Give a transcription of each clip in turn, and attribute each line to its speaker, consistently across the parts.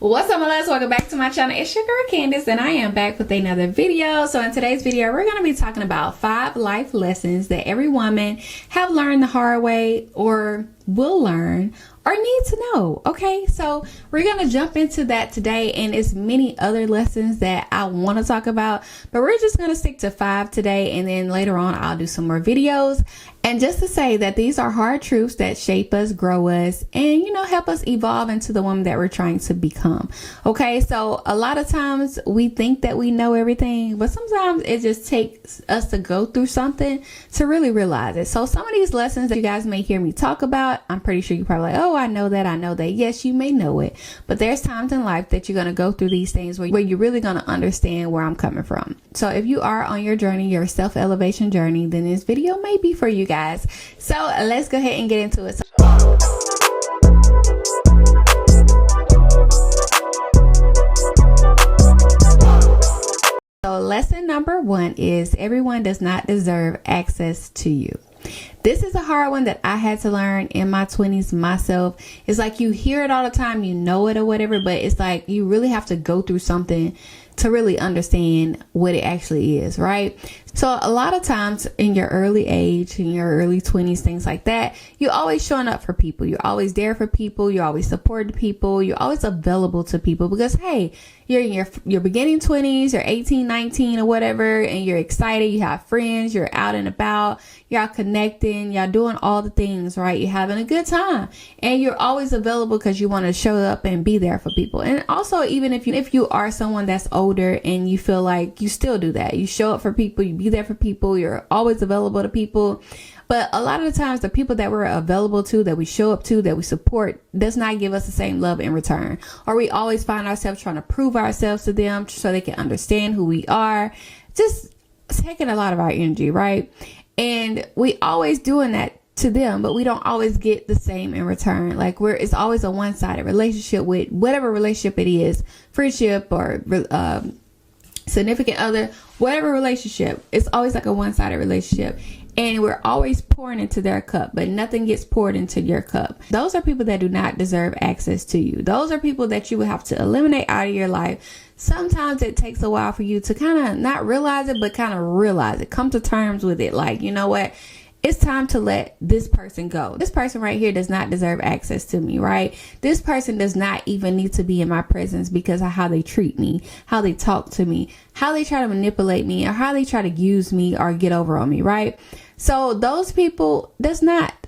Speaker 1: What's up, my loves? Welcome back to my channel. It's your girl Candace, and I am back with another video. So in today's video, we're going to be talking about 5 life lessons that every woman have learned the hard way or will learn or need to know. Okay, so we're going to jump into that today, and it's many other lessons that I want to talk about, but we're just going to stick to 5 today, and then later on I'll do some more videos. And just to say that these are hard truths that shape us, grow us, and help us evolve into the woman that we're trying to become. Okay, so a lot of times we think that we know everything, but sometimes it just takes us to go through something to really realize it. So some of these lessons that you guys may hear me talk about, I'm pretty sure you're probably like, oh, I know that. Yes, you may know it, but there's times in life that you're going to go through these things where you're really going to understand where I'm coming from. So if you are on your journey, your self-elevation journey, then this video may be for you guys. So let's go ahead and get into it. So lesson number 1 is everyone does not deserve access to you. This is a hard one that I had to learn in my 20s myself. It's like you hear it all the time, you know it or whatever, but it's like you really have to go through something to really understand what it actually is, right? So a lot of times in your early age, in your early 20s, things like that, you're always showing up for people. You're always there for people. You always support people. You're always available to people because, hey, you're in your beginning 20s, you're 18, 19 or whatever, and you're excited. You have friends. You're out and about. You're out connecting. You're doing all the things, right? You're having a good time. And you're always available because you want to show up and be there for people. And also, even if you are someone that's older and you feel like you still do that, you show up for people, you be there for people, you're always available to people. But a lot of the times the people that we're available to, that we show up to, that we support, does not give us the same love in return. Or we always find ourselves trying to prove ourselves to them so they can understand who we are. Just taking a lot of our energy, right? And we always doing that to them, but we don't always get the same in return. Like it's always a one-sided relationship with whatever relationship it is, friendship or significant other, whatever relationship. It's always like a one-sided relationship. And we're always pouring into their cup, but nothing gets poured into your cup. Those are people that do not deserve access to you. Those are people that you will have to eliminate out of your life. Sometimes it takes a while for you to kind of not realize it, but kind of realize it. Come to terms with it. Like, you know what? It's time to let this person go. This person right here does not deserve access to me, right? This person does not even need to be in my presence because of how they treat me, how they talk to me, how they try to manipulate me, or how they try to use me or get over on me, right? So those people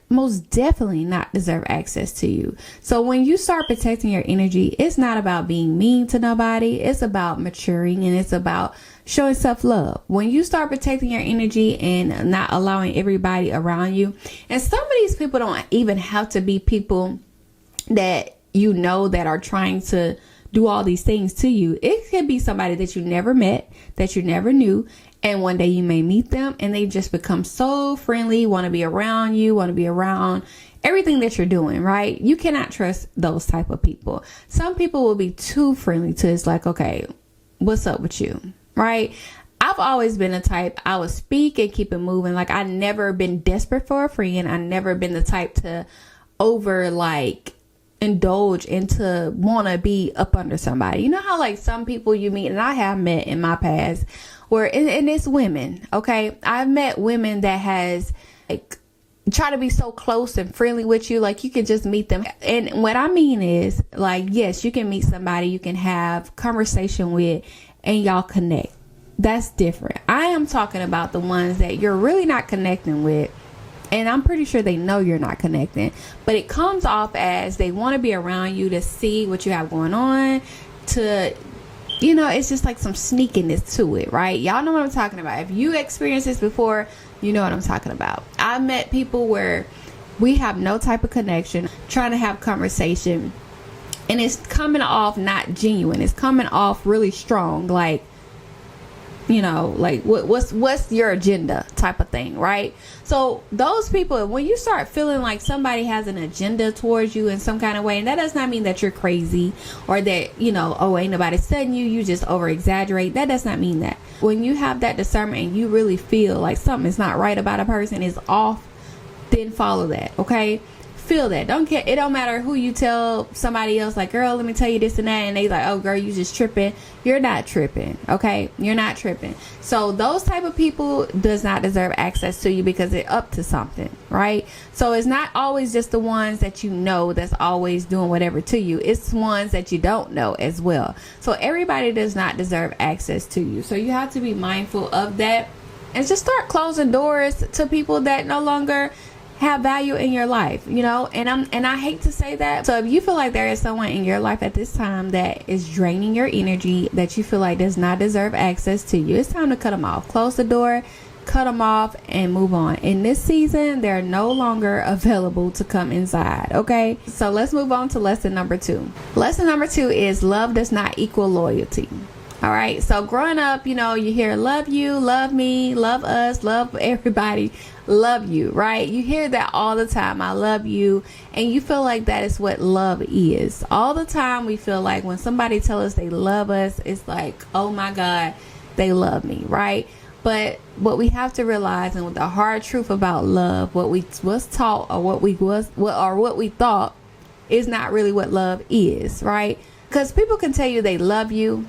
Speaker 1: most definitely not deserve access to you. So when you start protecting your energy, it's not about being mean to nobody. It's about maturing, and it's about showing self-love. When you start protecting your energy and not allowing everybody around you, and some of these people don't even have to be people that that are trying to do all these things to you. It could be somebody that you never met, that you never knew, and one day you may meet them and they just become so friendly, want to be around you, want to be around everything that you're doing, right? You cannot trust those type of people. Some people will be too friendly to it's like, okay, what's up with you, right? I've always been the type, I would speak and keep it moving. Like, I never been desperate for a friend. I never been the type to indulge into want to be up under somebody. You know how like some people you meet, and I have met in my past, where and it's women, okay? I've met women that has like try to be so close and friendly with you, like you can just meet them. And what I mean is, like, yes, you can meet somebody you can have conversation with and y'all connect. That's different. I am talking about the ones that you're really not connecting with, and I'm pretty sure they know you're not connecting, but it comes off as they want to be around you to see what you have going on, to it's just like some sneakiness to it, right? Y'all know what I'm talking about. If you experienced this before, you know what I'm talking about. I've met people where we have no type of connection, trying to have conversation, and it's coming off not genuine. It's coming off really strong, like, like what's your agenda type of thing, right? So those people, when you start feeling like somebody has an agenda towards you in some kind of way, and that does not mean that you're crazy or that, ain't nobody studying you just over exaggerate. That does not mean that. When you have that discernment and you really feel like something is not right about a person, is off, then follow that, okay? feel that. Don't care. It don't matter who you tell somebody else, like, girl, let me tell you this and that, and they like, oh girl, you just tripping. You're not tripping. Okay, you're not tripping. So those type of people does not deserve access to you, because they're up to something, right? So it's not always just the ones that you know that's always doing whatever to you. It's ones that you don't know as well. So everybody does not deserve access to you. So you have to be mindful of that, and just start closing doors to people that no longer have value in your life, you know. And I hate to say that. So if you feel like there is someone in your life at this time that is draining your energy, that you feel like does not deserve access to you, it's time to cut them off. Close the door, cut them off, and move on. In this season, they're no longer available to come inside. Okay, so let's move on to lesson number 2. Lesson number 2 is love does not equal loyalty. All right, so growing up, you know, you hear love you, love me, love us, love everybody, love you, right? You hear that all the time. I love you. And you feel like that is what love is. All the time we feel like when somebody tells us they love us, it's like, oh my God, they love me, right? But what we have to realize, and with the hard truth about love, what we was taught, or what we thought is not really what love is, right? Because people can tell you they love you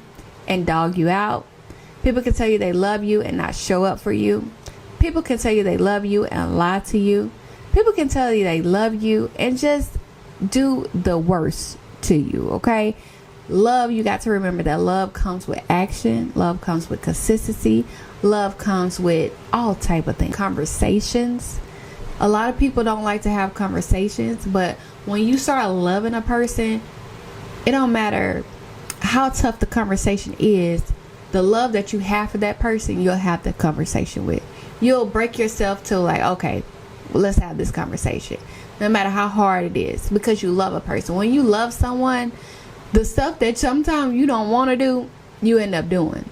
Speaker 1: and dog you out. People can tell you they love you and not show up for you. People can tell you they love you and lie to you. People can tell you they love you and just do the worst to you, okay? Love, you got to remember that love comes with action. Love comes with consistency. Love comes with all type of things. Conversations. A lot of people don't like to have conversations, but when you start loving a person, it don't matter how tough the conversation is. The love that you have for that person, you'll have the conversation with. You'll break yourself to like, okay, well, let's have this conversation, no matter how hard it is, because you love a person. When you love someone, the stuff that sometimes you don't want to do, you end up doing.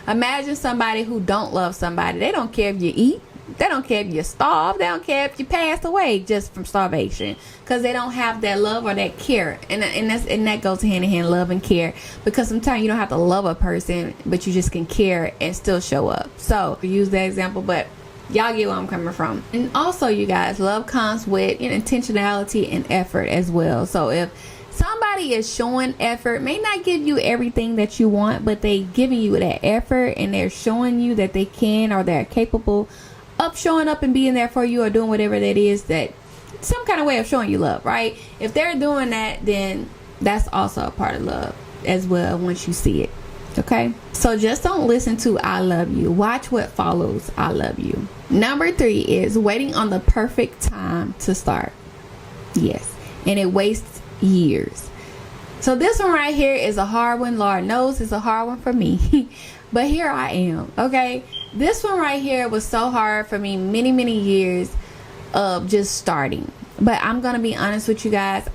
Speaker 1: Imagine somebody who don't love somebody. They don't care if you eat. They don't care if you're starved. They don't care if you passed away just from starvation, because they don't have that love or that care. And that goes hand in hand, love and care. Because sometimes you don't have to love a person, but you just can care and still show up. So use that example, but y'all get where I'm coming from. And also, you guys, love comes with intentionality and effort as well. So if somebody is showing effort, may not give you everything that you want, but they giving you that effort, and they're showing you that they can, or they're capable of showing up and being there for you, or doing whatever that is, that some kind of way of showing you love, right? If they're doing that, then that's also a part of love as well once you see it. Okay, so just don't listen to I love you. Watch what follows I love you. Number 3 is waiting on the perfect time to start. Yes, and it wastes years. So this one right here is a hard one. Lord knows it's a hard one for me. But here I am, okay? This one right here was so hard for me, many years of just starting. But I'm going to be honest with you guys.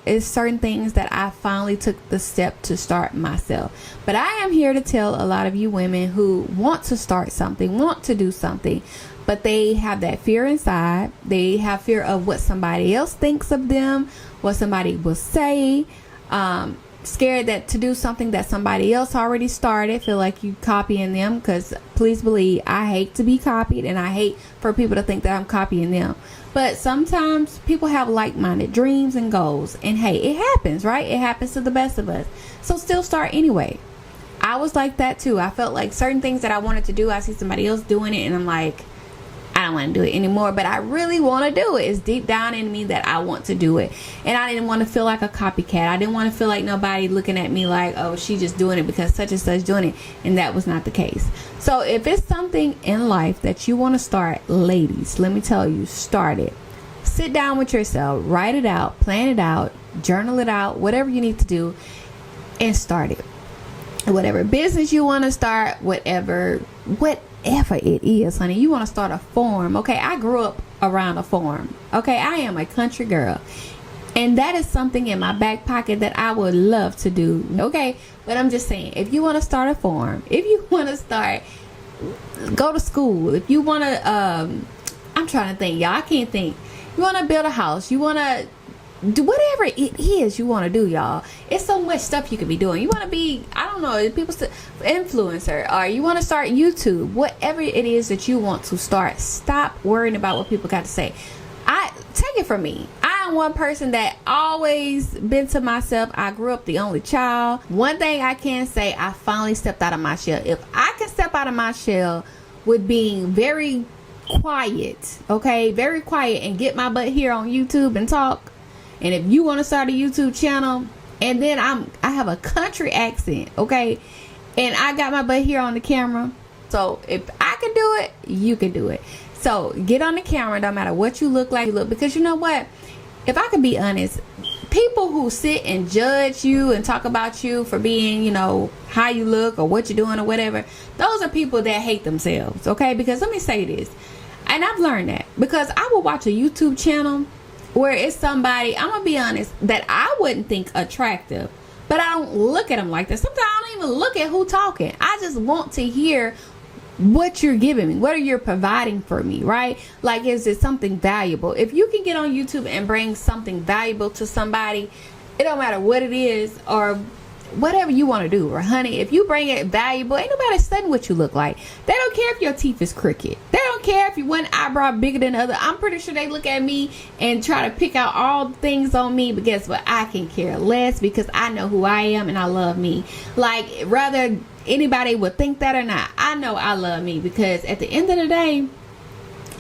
Speaker 1: It's certain things that I finally took the step to start myself. But I am here to tell a lot of you women who want to start something, want to do something, but they have that fear inside. They have fear of what somebody else thinks of them, what somebody will say, scared that to do something that somebody else already started, feel like you copying them. Because please believe, I hate to be copied, and I hate for people to think that I'm copying them. But sometimes people have like-minded dreams and goals, and hey, it happens, right? It happens to the best of us. So still start anyway. I was like that too. I felt like certain things that I wanted to do, I see somebody else doing it, and I'm like, I don't want to do it anymore, but I really want to do it. It's deep down in me that I want to do it. And I didn't want to feel like a copycat. I didn't want to feel like nobody looking at me like, oh, she's just doing it because such and such doing it. And that was not the case. So if it's something in life that you want to start, ladies, let me tell you, start it. Sit down with yourself, write it out, plan it out, journal it out, whatever you need to do, and start it. Whatever business you want to start, whatever it is, honey, you want to start a farm. Okay, I grew up around a farm. Okay, I am a country girl, and that is something in my back pocket that I would love to do. Okay, but I'm just saying, if you want to start a farm, if you want to start, go to school, if you want to I'm trying to think, y'all, I can't think. You want to build a house, you want to do whatever it is you want to do, y'all. It's so much stuff you could be doing. You want to be, I don't know, people influencer, or you want to start YouTube. Whatever it is that you want to start, stop worrying about what people got to say. I take it from me. I I'm one person that always been to myself. I grew up the only child. One thing I can say, I finally stepped out of my shell. If I can step out of my shell with being very quiet, okay, very quiet, and get my butt here on YouTube and talk, and if you want to start a YouTube channel, and then I have a country accent, okay, and I got my butt here on the camera, so if I can do it, you can do it. So get on the camera, no matter what you look like, because you know what, if I can be honest, people who sit and judge you and talk about you for being, you know, how you look or what you're doing or whatever, those are people that hate themselves, okay? Because let me say this, and I've learned that, because I will watch a YouTube channel where it's somebody, I'm gonna be honest, that I wouldn't think attractive, but I don't look at them like that. Sometimes I don't even look at who talking. I just want to hear what you're giving me, what are you providing for me, right? Like, is it something valuable? If you can get on YouTube and bring something valuable to somebody, it don't matter what it is or whatever you want to do. Or honey, if you bring it valuable, ain't nobody studying what you look like. They don't care if your teeth is crooked. They don't care if you one eyebrow bigger than the other. I'm pretty sure they look at me and try to pick out all things on me, but guess what? I can care less, because I know who I am and I love me. Like, rather anybody would think that or not, I know I love me, because at the end of the day,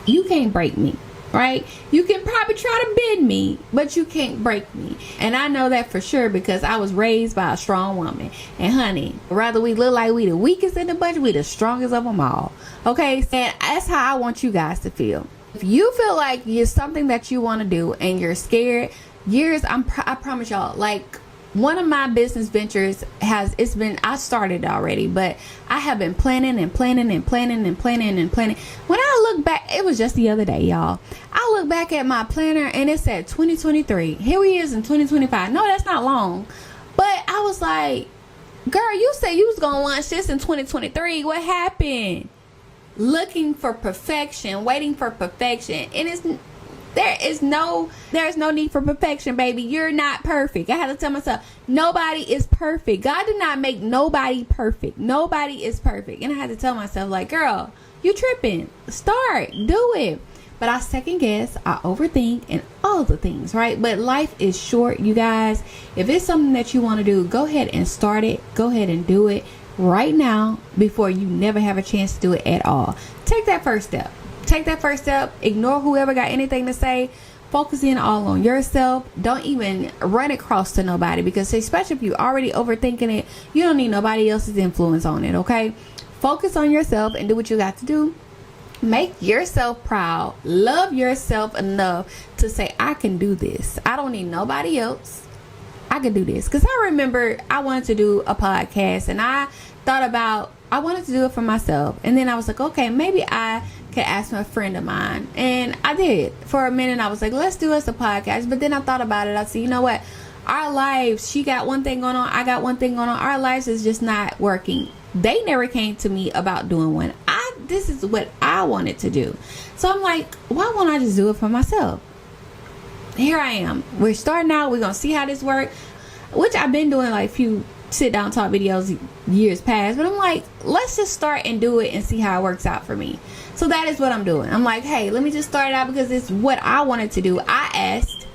Speaker 1: you can't break me, right? You can probably try to bend me, but you can't break me. And I know that for sure, because I was raised by a strong woman. And honey, rather we look like we the weakest in the bunch, we the strongest of them all, okay? And that's how I want you guys to feel. If you feel like it's something that you want to do and you're scared, I promise y'all, like, one of my business ventures I started already, but I have been planning. When I look back, it was just the other day, y'all, I look back at my planner and it said 2023. Here we is in 2025. No, that's not long. But I was like, girl, you said you was gonna launch this in 2023. What happened? Looking for perfection, waiting for perfection. And there's no need for perfection, baby. You're not perfect. I had to tell myself, nobody is perfect. God did not make nobody perfect. Nobody is perfect. And I had to tell myself, like, girl, you tripping. Start. Do it. But I second guess, I overthink, and all the things, right? But life is short, you guys. If it's something that you want to do, go ahead and start it. Go ahead and do it right now before you never have a chance to do it at all. Take that first step. Take that first step. Ignore whoever got anything to say. Focus in all on yourself. Don't even run across to nobody, because especially if you're already overthinking it, you don't need nobody else's influence on it, okay? Focus on yourself and do what you got to do. Make yourself proud. Love yourself enough to say, I can do this. I don't need nobody else. I can do this. Because I remember I wanted to do a podcast, and I thought about, I wanted to do it for myself. And then I was like, okay, maybe I could ask a friend of mine. And I did. For a minute, I was like, let's do us a podcast. But then I thought about it. I said, you know what? Our lives, she got one thing going on, I got one thing going on. Our lives is just not working. They never came to me about doing one. This is what I wanted to do. So I'm like, why won't I just do it for myself? Here I am. We're starting out. We're going to see how this works. Which I've been doing like few sit down talk videos years past. But I'm like, let's just start and do it and see how it works out for me. So that is what I'm doing. I'm like, hey, let me just start it out because it's what I wanted to do. I asked.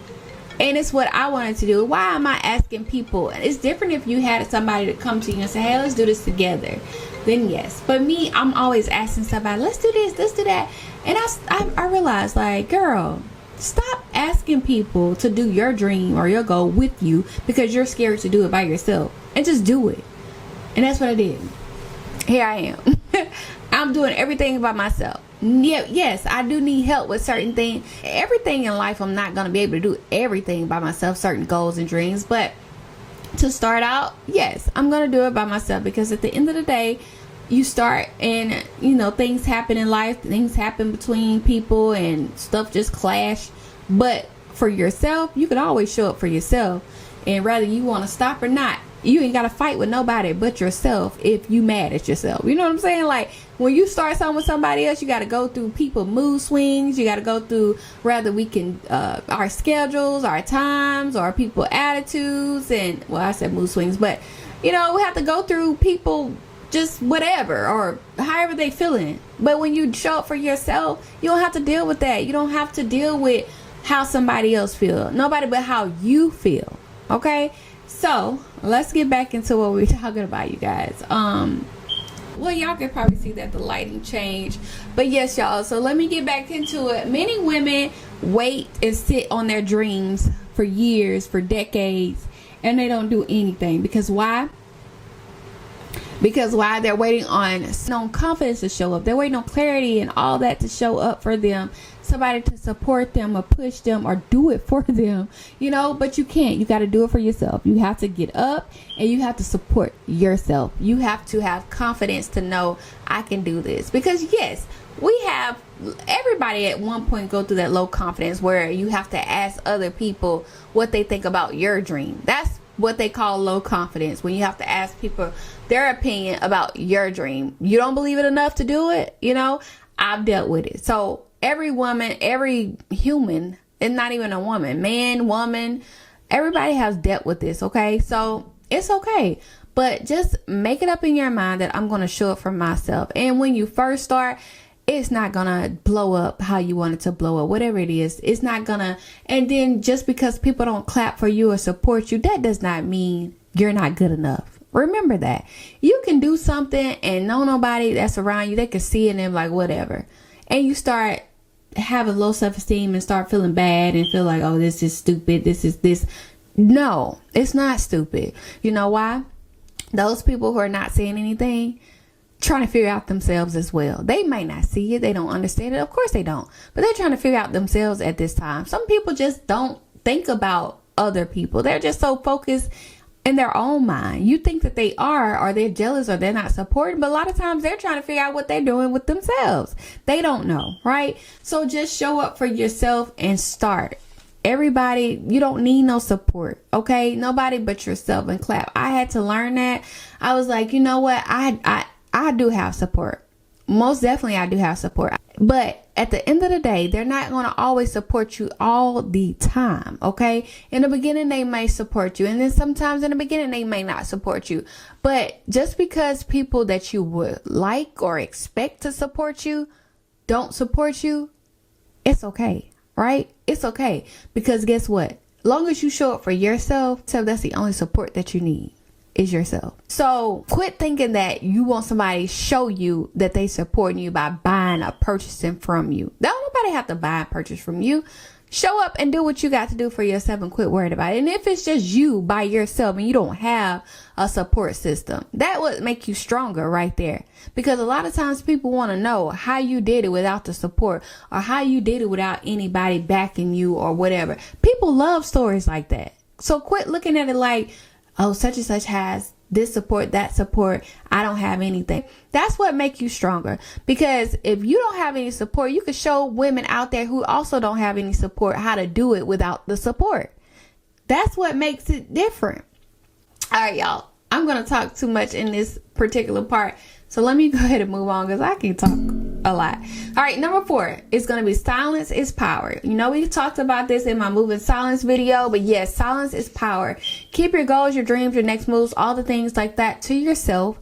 Speaker 1: And it's what I wanted to do. Why am I asking people? It's different if you had somebody to come to you and say, hey, let's do this together. Then yes. But me, I'm always asking somebody, let's do this, let's do that. And I realized, like, girl, stop asking people to do your dream or your goal with you because you're scared to do it by yourself. And just do it. And that's what I did. Here I am. I'm doing everything by myself. Yes, I do need help with certain things. Everything in life, I'm not going to be able to do everything by myself, certain goals and dreams. But to start out, yes, I'm going to do it by myself, because at the end of the day, you start and, you know, things happen in life. Things happen between people and stuff just clash. But for yourself, you can always show up for yourself. And whether you want to stop or not, you ain't got to fight with nobody but yourself if you mad at yourself. You know what I'm saying? Like, when you start something with somebody else, you got to go through people mood swings. You got to go through rather we can our schedules, our times, our people attitudes, and well, I said mood swings, but you know, we have to go through people just whatever or however they feeling. But when you show up for yourself, you don't have to deal with that. You don't have to deal with how somebody else feel. Nobody but how you feel. Okay? So, let's get back into what we're talking about, you guys. Well, y'all can probably see that the lighting changed. But yes, y'all. So, let me get back into it. Many women wait and sit on their dreams for years, for decades, and they don't do anything. Because why? Because why? They're waiting on confidence to show up. They're waiting on clarity and all that to show up for them. Somebody to support them or push them or do it for them, you know. But you can't. You got to do it for yourself. You have to get up and you have to support yourself. You have to have confidence to know I can do this. Because yes, everybody at one point go through that low confidence where you have to ask other people what they think about your dream. That's what they call low confidence, when you have to ask people their opinion about your dream. You don't believe it enough to do it, you know. I've dealt with it. So every woman, every human, and not even a woman, man, woman, everybody has dealt with this. Okay, so it's okay, but just make it up in your mind that I'm going to show up for myself. And when you first start, it's not gonna blow up how you want it to blow up. Whatever it is, it's not gonna. And then just because people don't clap for you or support you, that does not mean you're not good enough. Remember that. You can do something and nobody that's around you, they can see it and they're like, whatever. And you start having low self-esteem and start feeling bad and feel like, oh, this is stupid. This. No, it's not stupid. You know why? Those people who are not saying anything, trying to figure out themselves as well. They might not see it. They don't understand it. Of course they don't. But they're trying to figure out themselves at this time. Some people just don't think about other people. They're just so focused in their own mind. You think that they are, or they're jealous, or they're not supporting. But a lot of times they're trying to figure out what they're doing with themselves. They don't know, right? So just show up for yourself and start. Everybody, you don't need no support, okay? Nobody but yourself, and clap. I had to learn that. I was like, you know what? I do have support. Most definitely I do have support. But at the end of the day, they're not going to always support you all the time, okay? In the beginning, they may support you. And then sometimes in the beginning, they may not support you. But just because people that you would like or expect to support you don't support you, it's okay, right? It's okay. Because guess what? Long as you show up for yourself, so that's the only support that you need. Is yourself. So quit thinking that you want somebody to show you that they supporting you by buying or purchasing from you. Don't nobody have to buy and purchase from you. Show up and do what you got to do for yourself and quit worried about it. And if it's just you by yourself and you don't have a support system, that would make you stronger right there. Because a lot of times people want to know how you did it without the support, or how you did it without anybody backing you or whatever. People love stories like that. So quit looking at it like, oh, such and such has this support, that support. I don't have anything. That's what makes you stronger. Because if you don't have any support, you can show women out there who also don't have any support how to do it without the support. That's what makes it different. All right, y'all. I'm going to talk too much in this particular part. So let me go ahead and move on because I can talk a lot. All right, number 4 is going to be silence is power. You know, we talked about this in my moving silence video, but yes, silence is power. Keep your goals, your dreams, your next moves, all the things like that to yourself,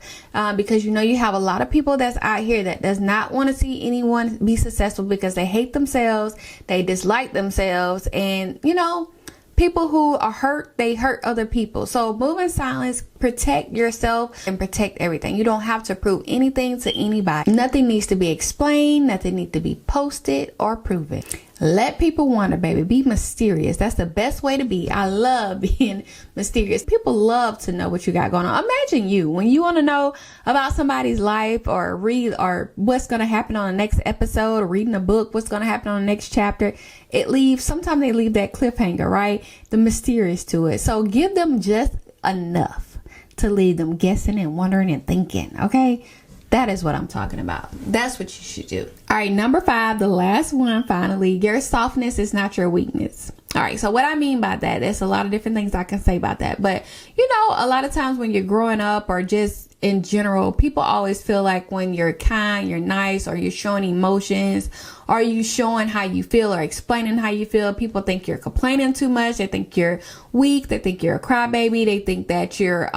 Speaker 1: because you know you have a lot of people that's out here that does not want to see anyone be successful because they hate themselves, they dislike themselves, and you know, people who are hurt, they hurt other people. So move in silence, protect yourself, and protect everything. You don't have to prove anything to anybody. Nothing needs to be explained. Nothing needs to be posted or proven. Let people wonder, baby. Be mysterious. That's the best way to be. I love being mysterious. People love to know what you got going on. Imagine you, when you want to know about somebody's life or read or what's going to happen on the next episode, or reading a book, what's going to happen on the next chapter. Sometimes they leave that cliffhanger, right? The mysterious to it. So give them just enough to leave them guessing and wondering and thinking, okay? That is what I'm talking about. That's what you should do. All right, number 5, the last one, finally. Your softness is not your weakness. All right, so what I mean by that, there's a lot of different things I can say about that. But, you know, a lot of times when you're growing up or just in general, people always feel like when you're kind, you're nice, or you're showing emotions, or you showing how you feel or explaining how you feel, people think you're complaining too much. They think you're weak. They think you're a crybaby. They think that you're,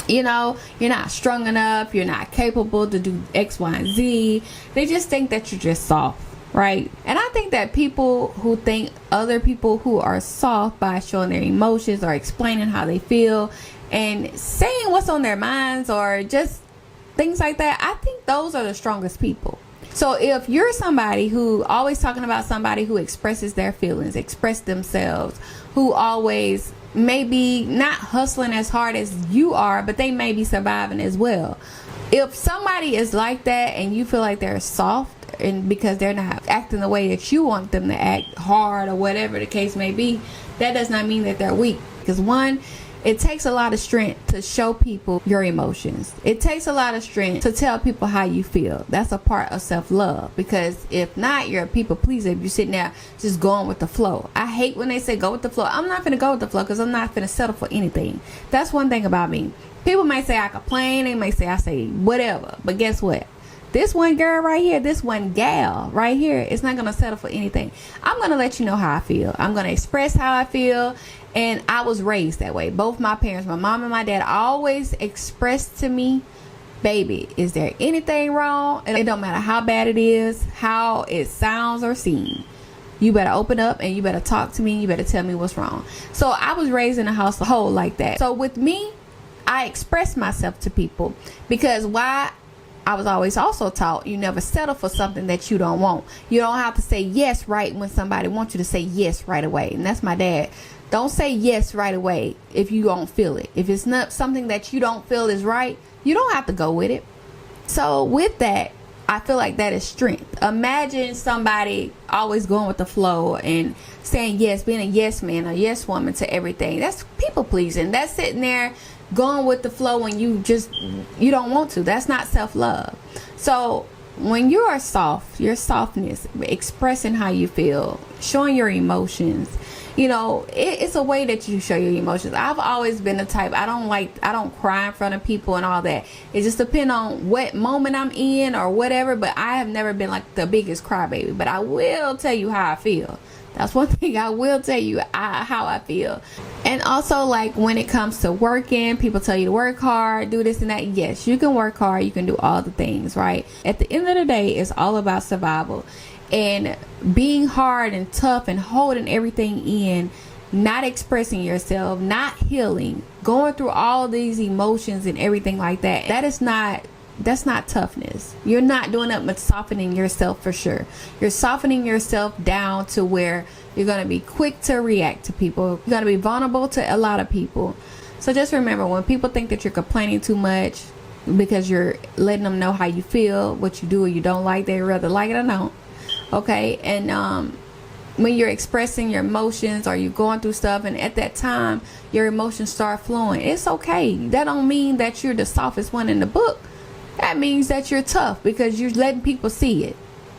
Speaker 1: you know, you're not strong enough. You're not capable to do X, Y, and Z. They just think that you're just soft, right? And I think that people who think other people who are soft by showing their emotions or explaining how they feel and saying what's on their minds or just things like that, I think those are the strongest people. So if you're somebody who always talking about somebody who expresses their feelings, express themselves, who always maybe not hustling as hard as you are, but they may be surviving as well. If somebody is like that and you feel like they're soft and because they're not acting the way that you want them to act, hard or whatever the case may be, that does not mean that they're weak. Because one, it takes a lot of strength to show people your emotions. It takes a lot of strength to tell people how you feel. That's a part of self-love, because if not, you're a people pleaser if you're sitting there just going with the flow. I hate when they say go with the flow. I'm not gonna go with the flow because I'm not gonna settle for anything. That's one thing about me. People may say I complain, they may say I say whatever, but guess what? This one girl right here, this one gal right here is not going to settle for anything. I'm going to let you know how I feel. I'm going to express how I feel. And I was raised that way. Both my parents, my mom and my dad, always expressed to me, baby, is there anything wrong? And it don't matter how bad it is, how it sounds or seems. You better open up and you better talk to me. And you better tell me what's wrong. So I was raised in a household like that. So with me, I express myself to people because why? I was always also taught you never settle for something that you don't want. You don't have to say yes right when somebody wants you to say yes right away. And that's my dad. Don't say yes right away if you don't feel it. If it's not something that you don't feel is right, you don't have to go with it. So with that, I feel like that is strength. Imagine somebody always going with the flow and saying yes, being a yes man or yes woman to everything. That's people pleasing. That's sitting there going with the flow when you don't want to. That's not self-love. So when you are soft, your softness, expressing how you feel, showing your emotions, it's a way that you show your emotions. I've always been the type, I don't cry in front of people and all that. It just depends on what moment I'm in or whatever, but I have never been like the biggest crybaby. But I will tell you how I feel. That's one thing I will tell you, how I feel. And also, like when it comes to working, people tell you to work hard, do this and that. Yes, you can work hard. You can do all the things, right? At the end of the day, it's all about survival. And being hard and tough and holding everything in, not expressing yourself, not healing, going through all these emotions and everything like that. That's not toughness. You're not doing that much softening yourself for sure. You're softening yourself down to where you're going to be quick to react to people. You're going to be vulnerable to a lot of people. So just remember, when people think that you're complaining too much because you're letting them know how you feel, what you do or you don't like, they rather like it or not. Okay. And when you're expressing your emotions or you're going through stuff and at that time your emotions start flowing, it's okay. That don't mean that you're the softest one in the book. That means that you're tough because you're letting people see it.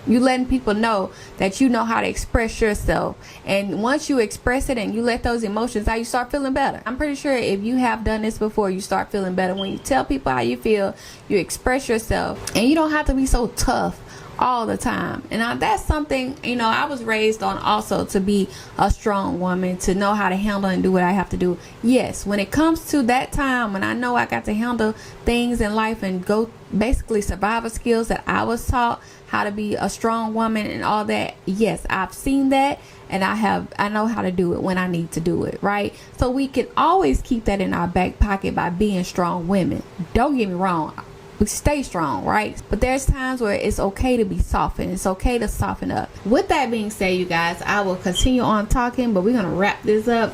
Speaker 1: You're letting people know that you know how to express yourself. And once you express it and you let those emotions out, you start feeling better. I'm pretty sure if you have done this before, you start feeling better. When you tell people how you feel, you express yourself. And you don't have to be so tough all the time. And that's something, I was raised on also, to be a strong woman, to know how to handle and do what I have to do. Yes, when it comes to that time when I know I got to handle things in life and go basically survival skills that I was taught, how to be a strong woman and all that. Yes, I've seen that, and I know how to do it when I need to do it, right? So we can always keep that in our back pocket by being strong women. Don't get me wrong. We stay strong, right? But there's times where it's okay to be softened. It's okay to soften up. With that being said, you guys, I will continue on talking, but we're going to wrap this up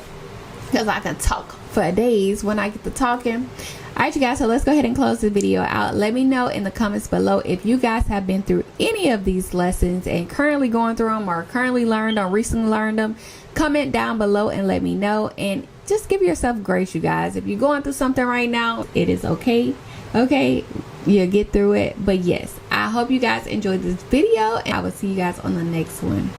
Speaker 1: because I can talk for days when I get to talking. Alright, you guys, so let's go ahead and close the video out. Let me know in the comments below if you guys have been through any of these lessons and currently going through them or currently learned or recently learned them. Comment down below and let me know. And just give yourself grace, you guys. If you're going through something right now, it is okay. Okay, you'll get through it. But yes, I hope you guys enjoyed this video, and I will see you guys on the next one.